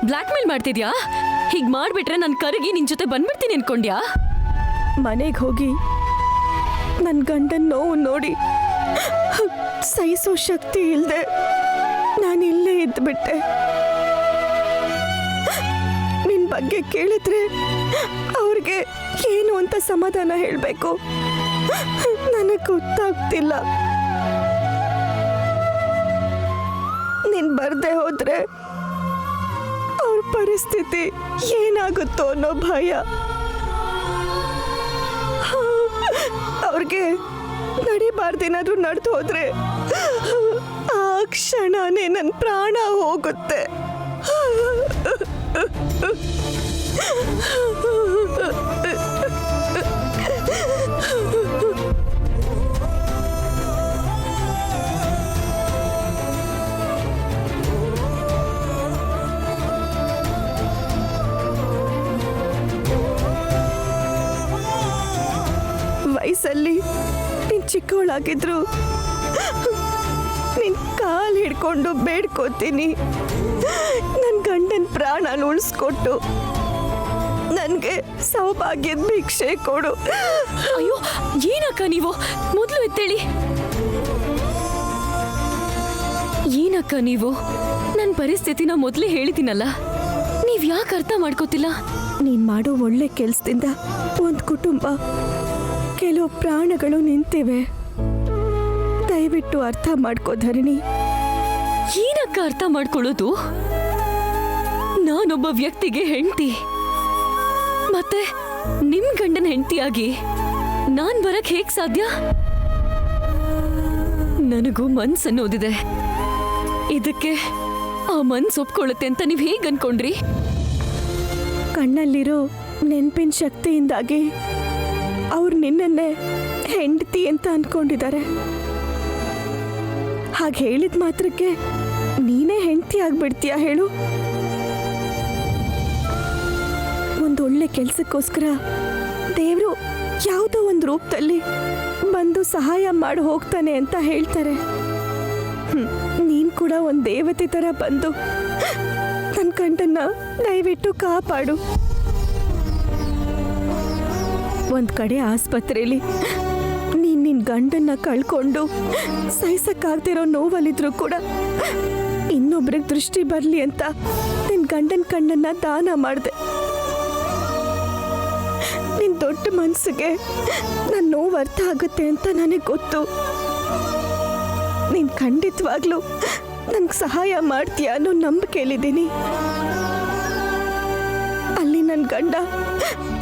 Black mail ಮಾಡ್ತಿದ್ಯಾ? ಹೀಗ್ ಮಾಡ್ಬಿಟ್ರೆ ನಾನು ಕರಗಿ ನಿನ್ ಜೊತೆ ಬಂದ್ಬಿಡ್ತೀನಿ ಅನ್ಕೊಂಡ್ಯಾ? ಮನೆಗೆ ಹೋಗಿ ನನ್ನ ಗಂಡನ ನೋವು ನೋಡಿ ಸಹಿಸೋ ಶಕ್ತಿ ಇಲ್ಲದೆ ನಾನು ಇಲ್ಲೇ ಇದ್ಬಿಟ್ಟೆ. ನಿನ್ನ ಬಗ್ಗೆ ಕೇಳಿದ್ರೆ ಅವ್ರಿಗೆ ಏನು ಅಂತ ಸಮಾಧಾನ ಹೇಳಬೇಕು ನನಗೆ ಗೊತ್ತಾಗ್ತಿಲ್ಲ. ನೀನು ಬರ್ದೆ ಹೋದ್ರೆ ಅವ್ರ ಪರಿಸ್ಥಿತಿ ಏನಾಗುತ್ತೋ ಅನ್ನೋ ಭಯ. ಅವ್ರಿಗೆ ನಡಿಬಾರ್ದೇನಾದ್ರೂ ನಡೆದು ಹೋದ್ರೆ ಆ ಕ್ಷಣನೇ ನನ್ನ ಪ್ರಾಣ ಹೋಗುತ್ತೆ. ವಯಸ್ಸಲ್ಲಿ ನೀನು ಚಿಕ್ಕವಳಾಗಿದ್ರು ನಿನ್ನ ಕಾಲು ಹಿಡ್ಕೊಂಡು ಬೇಡ್ಕೋತೀನಿ, ನನ್ನ ಗಂಡನ ಪ್ರಾಣ ಉಳಿಸ್ಕೊಟ್ಟು ನನಗೆ ಸೌಭಾಗ್ಯದ ಭಿಕ್ಷೆ ಕೊಡು. ಅಯ್ಯೋ ಏನಕ್ಕ ನೀವು ಮೊದಲು ಎತ್ತೇಳಿ. ಏನಕ್ಕ ನೀವು ನನ್ನ ಪರಿಸ್ಥಿತಿನ ಮೊದಲೇ ಹೇಳಿದ್ದೀನಲ್ಲ, ನೀವ್ ಯಾಕೆ ಅರ್ಥ ಮಾಡ್ಕೋತಿಲ್ಲ? ನೀನು ಮಾಡೋ ಒಳ್ಳೆ ಕೆಲಸದಿಂದ ಒಂದು ಕುಟುಂಬ, ಕೆಲವು ಪ್ರಾಣಗಳು ನಿಂತಿವೆ. ದಯವಿಟ್ಟು ಅರ್ಥ ಮಾಡ್ಕೋ ಧರಣಿ. ಏನಕ್ಕ ಅರ್ಥ ಮಾಡ್ಕೊಳ್ಳೋದು? ನಾನೊಬ್ಬ ವ್ಯಕ್ತಿಗೆ ಹೆಂಡತಿ, ಮತ್ತೆ ನಿಮ್ ಗಂಡನ ಹೆಂಡತಿಯಾಗಿ ನಾನ್ ಬರಕ್ ಹೇಗ್ ಸಾಧ್ಯ? ನನಗೂ ಮನ್ಸ್ ಅನ್ನೋದಿದೆ. ಇದಕ್ಕೆ ಆ ಮನ್ಸ್ ಒಪ್ಕೊಳ್ಳುತ್ತೆ ಅಂತ ನೀವ್ ಹೇಗ್ ಅನ್ಕೊಂಡ್ರಿ? ಕಣ್ಣಲ್ಲಿರೋ ನೆನಪಿನ ಶಕ್ತಿಯಿಂದಾಗಿ ಅವ್ರು ನಿನ್ನನ್ನೇ ಹೆಂಡತಿ ಅಂತ ಅನ್ಕೊಂಡಿದ್ದಾರೆ. ಹಾಗೆ ಹೇಳಿದ ಮಾತ್ರಕ್ಕೆ ನೀನೇ ಹೆಂಡತಿ ಆಗ್ಬಿಡ್ತೀಯಾ ಹೇಳು? ಒಂದೊಳ್ಳೆ ಕೆಲಸಕ್ಕೋಸ್ಕರ ದೇವರು ಯಾವುದೋ ಒಂದು ರೂಪದಲ್ಲಿ ಬಂದು ಸಹಾಯ ಮಾಡಿ ಹೋಗ್ತಾನೆ ಅಂತ ಹೇಳ್ತಾರೆ. ನೀನು ಕೂಡ ಒಂದು ದೇವತೆ ಥರ ಬಂದು ನನ್ನ ಗಂಡನ್ನ ದಯವಿಟ್ಟು ಕಾಪಾಡು. ಒಂದು ಕಡೆ ಆಸ್ಪತ್ರೆಯಲ್ಲಿ ನಿನ್ನ ಗಂಡನ್ನ ಕಳ್ಕೊಂಡು ಸಹಿಸಕ್ಕಾಗ್ದಿರೋ ನೋವಲ್ಲಿದ್ರು ಕೂಡ ಇನ್ನೊಬ್ರಿಗೆ ದೃಷ್ಟಿ ಬರಲಿ ಅಂತ ನಿನ್ನ ಗಂಡನ ಕಣ್ಣನ್ನ ದಾನ ಮಾಡಿದೆ. ನಿನ್ನ ದೊಡ್ಡ ಮನಸ್ಸಿಗೆ ನನ್ನ ನೋವು ಅರ್ಥ ಆಗುತ್ತೆ ಅಂತ ನನಗೆ ಗೊತ್ತು. ನೀನು ಖಂಡಿತವಾಗ್ಲೂ ನನಗೆ ಸಹಾಯ ಮಾಡ್ತೀಯ ಅನ್ನೋ ನಂಬಿಕೆಯಲ್ಲಿದ್ದೀನಿ. ಅಲ್ಲಿ ನನ್ನ ಗಂಡ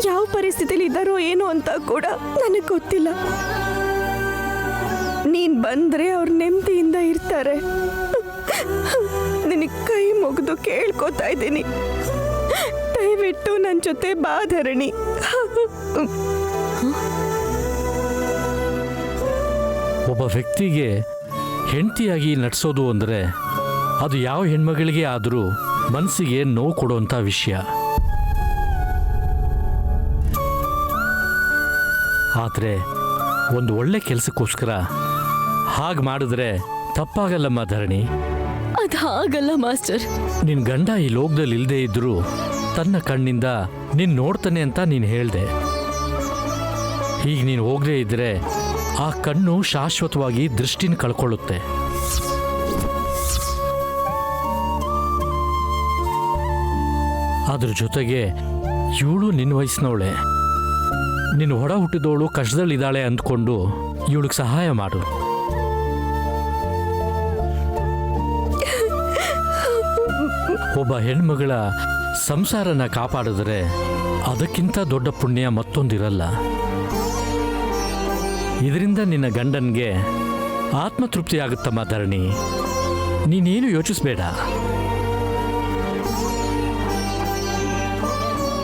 ಯಾವ ಪರಿಸ್ಥಿತಿಲಿ ಇದ್ದಾರೋ ಏನೋ ಅಂತ ಕೂಡ ನನಗೆ ಗೊತ್ತಿಲ್ಲ. ನೀನು ಬಂದರೆ ಅವ್ರು ನೆಮ್ಮದಿಯಿಂದ ಇರ್ತಾರೆ. ನಿನಗೆ ಕೈ ಮುಗಿದು ಕೇಳ್ಕೊತಾ ಇದ್ದೀನಿ, ದಯವಿಟ್ಟು ನನ್ನ ಜೊತೆ ಬಾ ಧರಣಿ. ಒಬ್ಬ ವ್ಯಕ್ತಿಗೆ ಹೆಂಡತಿಯಾಗಿ ನಟಿಸೋದು ಅಂದರೆ ಅದು ಯಾವ ಹೆಣ್ಮಗಳಿಗೆ ಆದರೂ ಮನಸ್ಸಿಗೆ ನೋವು ಕೊಡುವಂಥ ವಿಷಯ. ಆದರೆ ಒಂದು ಒಳ್ಳೆ ಕೆಲಸಕ್ಕೋಸ್ಕರ ಹಾಗೆ ಮಾಡಿದ್ರೆ ತಪ್ಪಾಗಲ್ಲಮ್ಮ ಧರಣಿ. ಅದ್ ಹಾಗಲ್ಲ ಮಾಸ್ಟರ್. ನಿನ್ನ ಗಂಡ ಈ ಲೋಕದಲ್ಲಿ ಇಲ್ಲದೆ ಇದ್ದರೂ ತನ್ನ ಕಣ್ಣಿಂದ ನೀನು ನೋಡ್ತಾನೆ ಅಂತ ನೀನು ಹೇಳ್ದೆ. ಈಗ ನೀನು ಹೋಗದೇ ಇದ್ದರೆ ಆ ಕಣ್ಣು ಶಾಶ್ವತವಾಗಿ ದೃಷ್ಟಿನ ಕಳ್ಕೊಳ್ಳುತ್ತೆ. ಅದ್ರ ಜೊತೆಗೆ ಇವಳು ನಿನ್ನ ವಯಸ್ಸಿನವಳೆ. ನಿನ್ನ ಹೊಡ ಹುಟ್ಟಿದವಳು ಕಷ್ಟದಲ್ಲಿದ್ದಾಳೆ ಅಂದ್ಕೊಂಡು ಇವಳಿಗೆ ಸಹಾಯ ಮಾಡು. ಒಬ್ಬ ಹೆಣ್ಮಗಳ ಸಂಸಾರನ ಕಾಪಾಡಿದ್ರೆ ಅದಕ್ಕಿಂತ ದೊಡ್ಡ ಪುಣ್ಯ ಮತ್ತೊಂದಿರಲ್ಲ. ಇದರಿಂದ ನಿನ್ನ ಗಂಡನ್ಗೆ ಆತ್ಮತೃಪ್ತಿ ಆಗುತ್ತಮ್ಮ ಧರಣಿ. ನೀನೇನು ಯೋಚಿಸ್ಬೇಡ.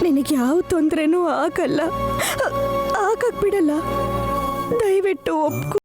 ನಿನಗೆ ಯಾವ ತೊಂದರೆನೂ ಆಗಲ್ಲ, ಆಗಕ್ ಬಿಡಲ್ಲ. ದಯವಿಟ್ಟು ಒಪ್ಕೊ.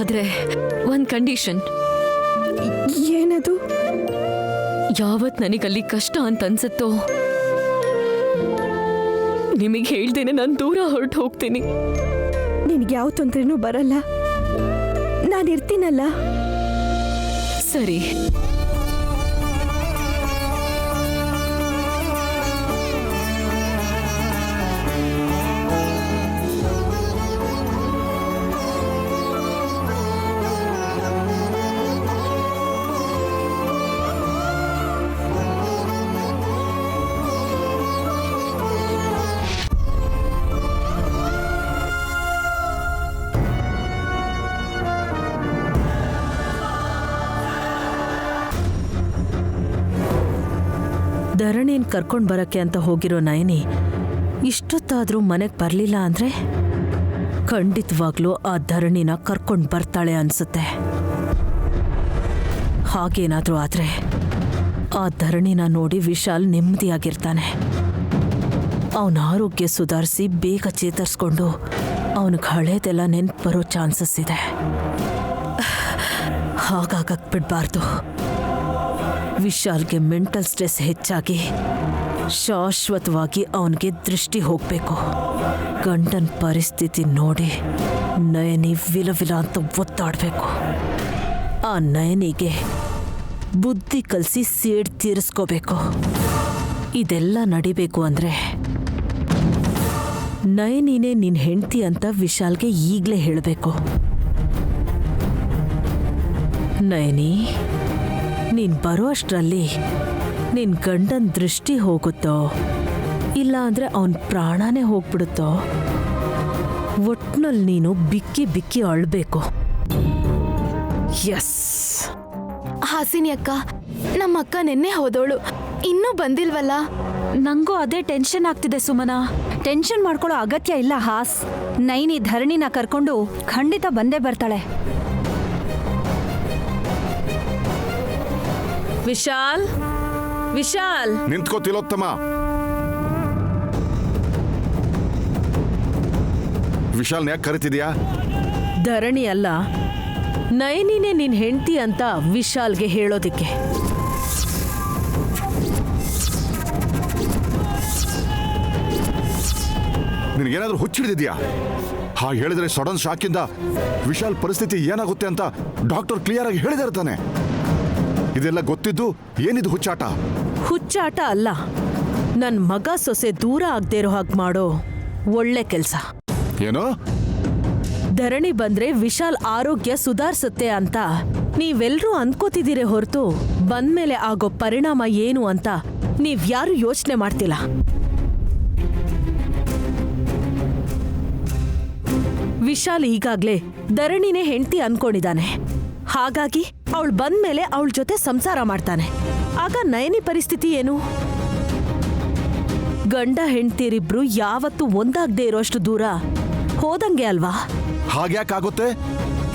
ಆದ್ರೆ ಒಂದ್ ಕಂಡೀಷನ್. ಏನದು? ಯಾವತ್ ನನಗಲ್ಲಿ ಕಷ್ಟ ಅಂತ ಅನ್ಸತ್ತೋ ನಿಮಗೆ ಹೇಳ್ದೇನೆ ನಾನು ದೂರ ಹೊರಟು ಹೋಗ್ತೀನಿ. ನಿನ್ಗೆ ಯಾವ ತೊಂದ್ರೆನೂ ಬರಲ್ಲ, ನಾನಿರ್ತೀನಲ್ಲ. ಸರಿ. ಧರಣಿನ್ ಕರ್ಕೊಂಡ್ ಬರಕ್ಕೆ ಅಂತ ಹೋಗಿರೋ ನಯನಿ ಇಷ್ಟೊತ್ತಾದ್ರೂ ಮನೆಗೆ ಬರಲಿಲ್ಲ ಅಂದ್ರೆ ಖಂಡಿತವಾಗ್ಲೂ ಆ ಧರಣಿನ ಕರ್ಕೊಂಡ್ ಬರ್ತಾಳೆ ಅನ್ಸುತ್ತೆ. ಹಾಗೇನಾದ್ರೂ ಆದ್ರೆ ಆ ಧರಣಿನ ನೋಡಿ ವಿಶಾಲ್ ನೆಮ್ಮದಿಯಾಗಿರ್ತಾನೆ. ಅವನ ಆರೋಗ್ಯ ಸುಧಾರಿಸಿ ಬೇಗ ಚೇತರಿಸ್ಕೊಂಡು ಅವನಿಗೆ ಹಳೇದೆಲ್ಲ ನೆನ್ಪು ಬರೋ ಚಾನ್ಸಸ್ ಇದೆ. ಹಾಗಾಗಕ್ ಬಿಡ್ಬಾರ್ದು. ವಿಶಾಲ್ಗೆ ಮೆಂಟಲ್ ಸ್ಟ್ರೆಸ್ ಹೆಚ್ಚಾಗಿ ಶಾಶ್ವತವಾಗಿ ಅವನಿಗೆ ದೃಷ್ಟಿ ಹೋಗಬೇಕು. ಗಂಡನ ಪರಿಸ್ಥಿತಿ ನೋಡಿ ನಯನಿ ವಿಲವಿಲ ಅಂತ ಒತ್ತಾಡಬೇಕು. ಆ ನಯನಿಗೆ ಬುದ್ಧಿ ಕಲಿಸಿ ಸೇಡ್ ತೀರಿಸ್ಕೋಬೇಕು. ಇದೆಲ್ಲ ನಡಿಬೇಕು ಅಂದರೆ ನಯನಿನೇ ನಿನ್ನ ಹೆಂಡತಿ ಅಂತ ವಿಶಾಲ್ಗೆ ಈಗಲೇ ಹೇಳಬೇಕು. ನಯನಿ, ನೀನ್ ಬರೋ ಅಷ್ಟರಲ್ಲಿ ನಿನ್ ಗಂಡನ ದೃಷ್ಟಿ ಹೋಗುತ್ತೋ ಇಲ್ಲ ಅಂದ್ರೆ ಅವನ್ ಪ್ರಾಣನೇ ಹೋಗ್ಬಿಡುತ್ತೋ, ಒಟ್ನಲ್ಲಿ ನೀನು ಬಿಕ್ಕಿ ಬಿಕ್ಕಿ ಅಳ್ಬೇಕು. ಎಸ್. ಹಾಸಿನಿ ಅಕ್ಕ, ನಮ್ಮ ಅಕ್ಕ ನಿನ್ನೆ ಹೋದೋಳು, ಇನ್ನೂ ಬಂದಿಲ್ವಲ್ಲ? ನಂಗೂ ಅದೇ ಟೆನ್ಷನ್ ಆಗ್ತಿದೆ ಸುಮನಾ. ಟೆನ್ಷನ್ ಮಾಡ್ಕೊಳ್ಳೋ ಅಗತ್ಯ ಇಲ್ಲ ಹಾಸ್. ನೈನಿ ಧರಣಿನ ಕರ್ಕೊಂಡು ಖಂಡಿತ ಬಂದೇ ಬರ್ತಾಳೆ. ವಿಶಾಲ್, ವಿಶಾಲ್, ನಿಂತ್ಕೋ ತಿಲೋತ್ತಮ. ವಿಶಾಲ್ನ ಯಾಕೆ ಕರಿತಿದ್ಯಾ? ಧರಣಿ ಅಲ್ಲ, ನಯನಿನೇ ನಿನ್ ಹೆಂಡತಿ ಅಂತ ವಿಶಾಲ್ಗೆ ಹೇಳೋದಿಕ್ಕೆ. ನಿನಗೇನಾದ್ರೂ ಹುಚ್ಚಿಡಿದ್ಯಾ? ಹಾಗೆ ಹೇಳಿದ್ರೆ ಸಡನ್ ಶಾಕಿಂದ ವಿಶಾಲ್ ಪರಿಸ್ಥಿತಿ ಏನಾಗುತ್ತೆ ಅಂತ ಡಾಕ್ಟರ್ ಕ್ಲಿಯರ್ ಆಗಿ ಹೇಳಿದಾರೆ ತಾನೆ. ಇದೆಲ್ಲ ಗೊತ್ತಿದ್ದು ಏನಿದು ಹುಚ್ಚಾಟ? ಹುಚ್ಚಾಟ ಅಲ್ಲ, ನನ್ ಮಗ ಸೊಸೆ ದೂರ ಆಗದೆ ಇರೋ ಹಾಗೆ ಮಾಡೋ ಒಳ್ಳೆ ಕೆಲ್ಸ. ಏನು? ಧರಣಿ ಬಂದ್ರೆ ವಿಶಾಲ್ ಆರೋಗ್ಯ ಸುಧಾರಿಸುತ್ತೆ ಅಂತ ನೀವೆಲ್ರೂ ಅನ್ಕೋತಿದ್ದೀರಿ ಹೊರತು ಬಂದ್ಮೇಲೆ ಆಗೋ ಪರಿಣಾಮ ಏನು ಅಂತ ನೀವ್ಯಾರು ಯೋಚನೆ ಮಾಡ್ತಿಲ್ಲ. ವಿಶಾಲ್ ಈಗಾಗ್ಲೇ ಧರಣಿನೇ ಹೆಂಡತಿ ಅನ್ಕೊಂಡಿದ್ದಾನೆ. ಹಾಗಾಗಿ ಅವಳು ಬಂದ್ಮೇಲೆ ಅವಳ ಜೊತೆ ಸಂಸಾರ ಮಾಡ್ತಾನೆ. ಆಗ ನಯನಿ ಪರಿಸ್ಥಿತಿ ಏನು? ಗಂಡ ಹೆಂಡ್ತಿರಿಬ್ರು ಯಾವತ್ತೂ ಒಂದಾಗದೆ ಇರೋಷ್ಟು ದೂರ ಹೋದಂಗೆ ಅಲ್ವಾ? ಹಾಗ್ಯಾಕಾಗುತ್ತೆ?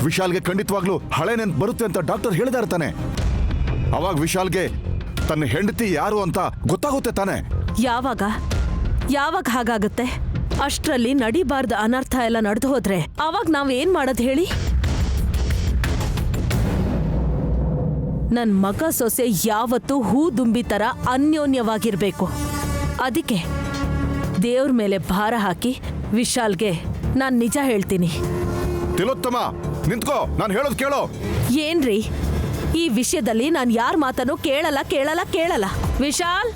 ವಿಶಾಲ್ಗೆ ಖಂಡಿತವಾಗ್ಲೂ ಹಳೆ ನೆನ್ಪು ಬರುತ್ತೆ ಅಂತ ಡಾಕ್ಟರ್ ಹೇಳಿದಾರೆ ತಾನೆ. ಅವಾಗ ವಿಶಾಲ್ಗೆ ತನ್ನ ಹೆಂಡತಿ ಯಾರು ಅಂತ ಗೊತ್ತಾಗುತ್ತೆ ತಾನೆ. ಯಾವಾಗ ಯಾವಾಗ ಹಾಗಾಗುತ್ತೆ? ಅಷ್ಟ್ರಲ್ಲಿ ನಡಿಬಾರ್ದ ಅನರ್ಥ ಎಲ್ಲ ನಡೆದು ಹೋದ್ರೆ ಅವಾಗ ನಾವೇನ್ ಮಾಡೋದು ಹೇಳಿ? ನನ್ ಮಗ ಸೊಸೆ ಯಾವತ್ತೂ ಹೂ ದುಂಬಿ ತರ ಅನ್ಯೋನ್ಯವಾಗಿರ್ಬೇಕು. ಅದಕ್ಕೆ ದೇವ್ರ ಮೇಲೆ ಭಾರ ಹಾಕಿ ವಿಶಾಲ್ಗೆ ನಾನ್ ನಿಜ ಹೇಳ್ತೀನಿ. ತಿಲೋತ್ತಮ, ನಿಂತ್ಕೋ, ನಾನು ಹೇಳೋದು ಕೇಳೋ. ಏನ್ರಿ, ಈ ವಿಷಯದಲ್ಲಿ ನಾನ್ ಯಾರ ಮಾತನ್ನು ಕೇಳಲ್ಲ. ವಿಶಾಲ್,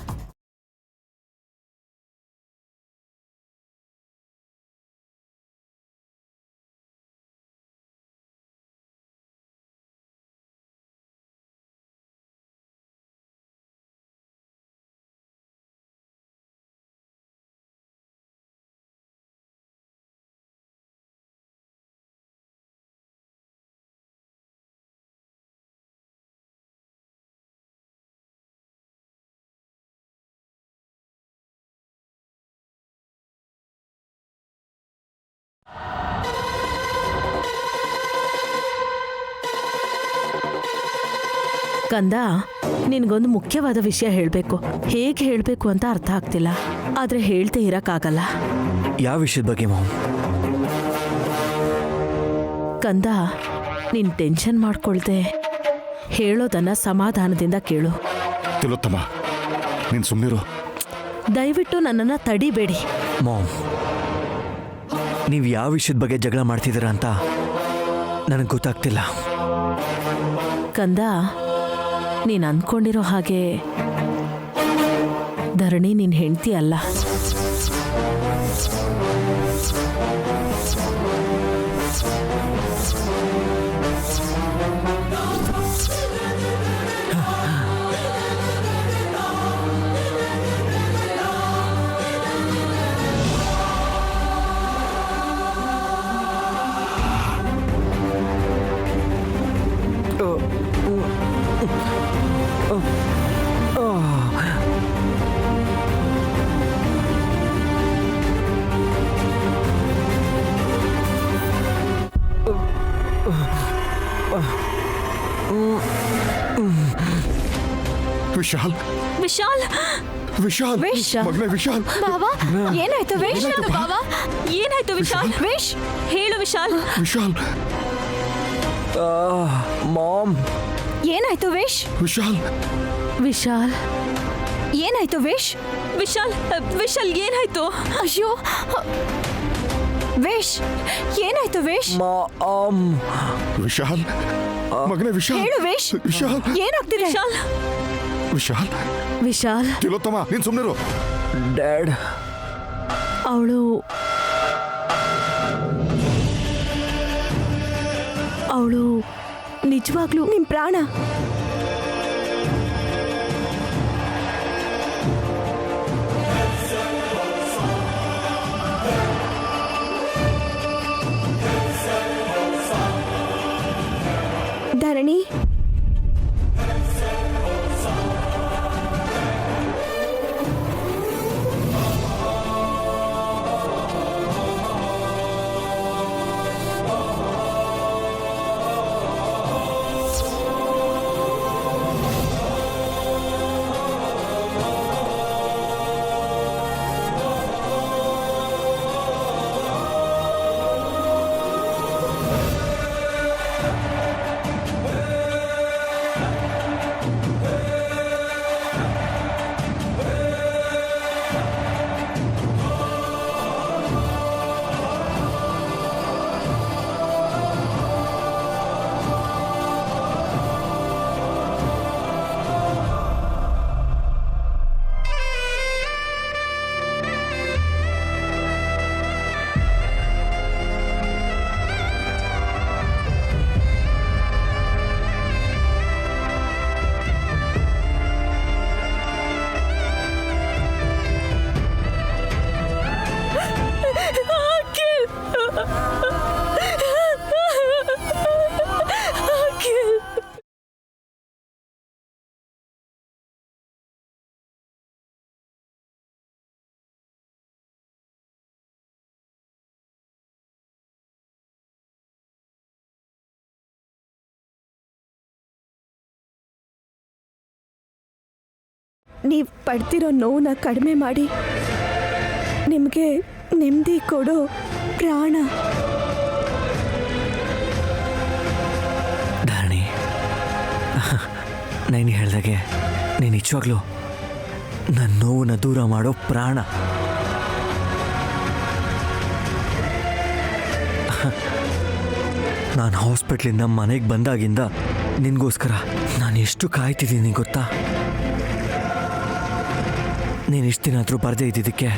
ಕಂದ, ನಿನ್ಗೊಂದು ಮುಖ್ಯವಾದ ವಿಷಯ ಹೇಳ್ಬೇಕು. ಹೇಗೆ ಹೇಳ್ಬೇಕು ಅಂತ ಅರ್ಥ ಆಗ್ತಿಲ್ಲ, ಆದ್ರೆ ಹೇಳ್ತೆ ಇರಕ್ಕಾಗಲ್ಲ. ಯಾವ ವಿಷಯದ ಬಗ್ಗೆ ಮಾವು? ಕಂದ, ನೀನ್ ಟೆನ್ಷನ್ ಮಾಡ್ಕೊಳ್ದೆ ಹೇಳೋದನ್ನ ಸಮಾಧಾನದಿಂದ ಕೇಳು. ತಿಲೋತ್ತಮ, ನೀನ್ ಸುಮ್ಮನಿರು. ದಯವಿಟ್ಟು ನನ್ನನ್ನ ತಡಿಬೇಡಿ. ಮಾಮ್, ನೀವು ಯಾವ ವಿಷಯದ ಬಗ್ಗೆ ಜಗಳ ಮಾಡ್ತಿದ್ದೀರಾ ಅಂತ ನನಗೆ ಗೊತ್ತಾಗ್ತಿಲ್ಲ. ಕಂದ, ನೀನ್ ಅಂದ್ಕೊಂಡಿರೋ ಹಾಗೆ ಧರಣಿ ನಿನ್ ಹೆಂಡ್ತಿ ಅಲ್ಲ. ವಿಶಾಲ್, ವಿಶಾಲ್, ವಿಶಾಲ್, ಮಗನೇ ವಿಶಾಲ್. ಬಾವಾ, ಏನಾಯ್ತು ವೇಶ್? ಬಾವಾ, ಏನಾಯ್ತು ವಿಶಾಲ್? ವೇಶ್, ಹೇಳು ವಿಶಾಲ್. ವಿಶಾಲ್, ಮಾಮ್, ಏನಾಯ್ತು ವೇಶ್? ವಿಶಾಲ್, ವಿಶಾಲ್, ಏನಾಯ್ತು ವೇಶ್? ವಿಶಾಲ್, ವಿಶಾಲ್ ಏನಾಯ್ತು? ಅಯ್ಯೋ ವೇಶ್, ಏನಾಯ್ತು ವೇಶ್? ಮಾಮ್, ವಿಶಾಲ್, ಮಗನೇ ವಿಶಾಲ್. ಹೇಳು ವೇಶ್, ವಿಶಾಲ್, ಏನಾಗ್ತಿದೆ? ವಿಶಾಲ್, ವಿಶಾಲ್. ವಿಶಾಲ್, ತಿಲೋತ್ತಮ, ನೀನ್ ಸುಮ್ಮನಿರು. ಡ್ಯಾಡ್, ಅವಳು ನಿಜವಾಗ್ಲೂ ನಿಮ್ ಪ್ರಾಣ. ಧರಣಿ, ನೀವು ಪಡ್ತಿರೋ ನೋವನ್ನ ಕಡಿಮೆ ಮಾಡಿ ನಿಮಗೆ ನೆಮ್ಮದಿ ಕೊಡೋ ಪ್ರಾಣ. ಧರಣಿ, ನಾನು ಹೇಳ್ದಾಗೆ ನೀನು ನಿಜವಾಗ್ಲೂ ನನ್ನ ನೋವನ್ನ ದೂರ ಮಾಡೋ ಪ್ರಾಣ. ನಾನು ಹಾಸ್ಪಿಟ್ಲಿಂದ ಮನೆಗೆ ಬಂದಾಗಿಂದ ನಿನಗೋಸ್ಕರ ನಾನು ಎಷ್ಟು ಕಾಯ್ತಿದ್ದೀನಿ ಗೊತ್ತಾ? ನೀನು ಇಷ್ಟು ದಿನ ಆದರೂ ಬರದೇ ಇದ್ದಿದ್ದಕ್ಕೆ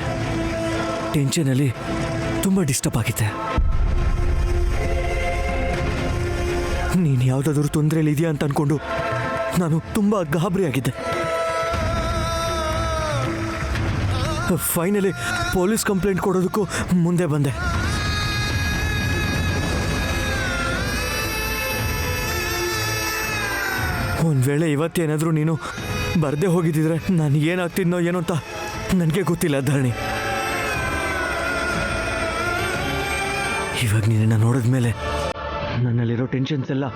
ಟೆನ್ಷನಲ್ಲಿ ತುಂಬ ಡಿಸ್ಟರ್ಬ್ ಆಗಿದೆ. ನೀನು ಯಾವುದಾದ್ರೂ ತೊಂದರೆಯಲ್ಲಿ ಇದೆಯಾ ಅಂತ ಅಂದ್ಕೊಂಡು ನಾನು ತುಂಬ ಗಾಬರಿಯಾಗಿದ್ದೆ. ಫೈನಲಿ ಪೊಲೀಸ್ ಕಂಪ್ಲೇಂಟ್ ಕೊಡೋದಕ್ಕೂ ಮುಂದೆ ಬಂದೆ. ಒಂದು ವೇಳೆ ಇವತ್ತೇನಾದರೂ ನೀನು ಬರದೇ ಹೋಗಿದ್ದಿದ್ರೆ ನಾನು ಏನಾಗ್ತಿದ್ನೋ ಏನೋ ಅಂತ ನನಗೆ ಗೊತ್ತಿಲ್ಲ ಧರಣಿ. ಇವಾಗ ನೀನನ್ನು ನೋಡಿದ್ಮೇಲೆ ನನ್ನಲ್ಲಿರೋ ಟೆನ್ಷನ್ಸ್ ಎಲ್ಲ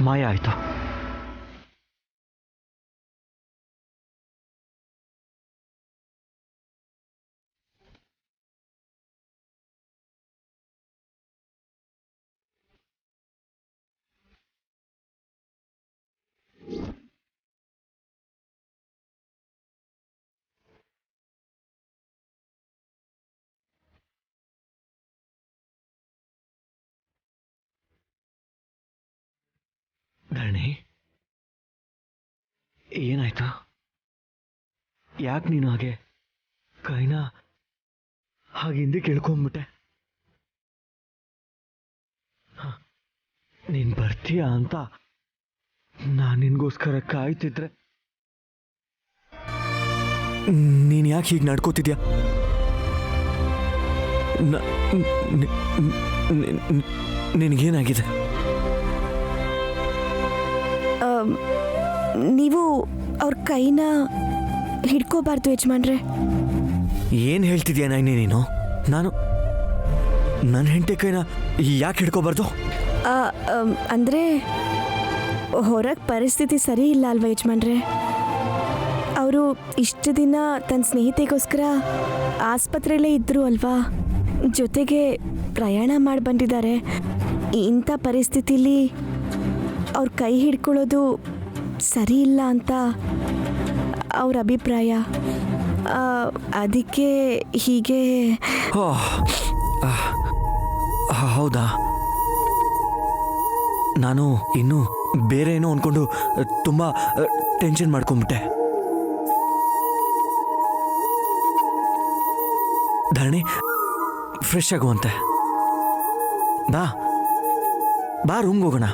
ಮಾಯ ಆಯಿತು. ಧರಣಿ, ಏನಾಯ್ತು? ಯಾಕೆ ನೀನು ಹಾಗೆ ಕೈನ ಹಾಗೆ ಹಿಂದೆ ಕೇಳ್ಕೊಂಬಿಟ್ಟೆ? ನೀನ್ ಬರ್ತೀಯ ಅಂತ ನಾನು ನಿನ್ಗೋಸ್ಕರ ಕಾಯ್ತಿದ್ರೆ ನೀನು ಯಾಕೆ ಹೀಗೆ ನಡ್ಕೋತಿದ್ಯಾ? ನಿನಗೇನಾಗಿದೆ? ನೀವು ಅವ್ರ ಕೈನ ಹಿಡ್ಕೋಬಾರ್ದು ಯಜಮಾನ್ರೆ. ಏನು ಹೇಳ್ತಿದ್ಯಾ ನೀನು? ನಾನು ನನ್ನ ಹೆಂಡತಿ ಕೈನ ಯಾಕೆ ಹಿಡ್ಕೋಬಾರ್ದು? ಅಂದರೆ ಹೊರಗೆ ಪರಿಸ್ಥಿತಿ ಸರಿ ಇಲ್ಲ ಅಲ್ವಾ ಯಜಮಾನ್ರೆ? ಅವರು ಇಷ್ಟು ದಿನ ತನ್ನ ಸ್ನೇಹಿತೆಗೋಸ್ಕರ ಆಸ್ಪತ್ರೆಯಲ್ಲೇ ಇದ್ದರು ಅಲ್ವಾ, ಜೊತೆಗೆ ಪ್ರಯಾಣ ಮಾಡಿ ಬಂದಿದ್ದಾರೆ. ಇಂಥ ಪರಿಸ್ಥಿತಿಲಿ ಅವ್ರ ಕೈ ಹಿಡ್ಕೊಳ್ಳೋದು ಸರಿ ಇಲ್ಲ ಅಂತ ಅವ್ರ ಅಭಿಪ್ರಾಯ. ಅದಕ್ಕೆ ಹೀಗೆ. ಹೌದಾ? ನಾನು ಇನ್ನೂ ಬೇರೆ ಏನೋ ಅಂದ್ಕೊಂಡು ತುಂಬ ಟೆನ್ಷನ್ ಮಾಡ್ಕೊಂಬಿಟ್ಟೆ. ಧರಣಿ, ಫ್ರೆಶ್ ಆಗುವಂತೆ ಬಾ ರೂಮ್ಗೆ ಹೋಗೋಣ.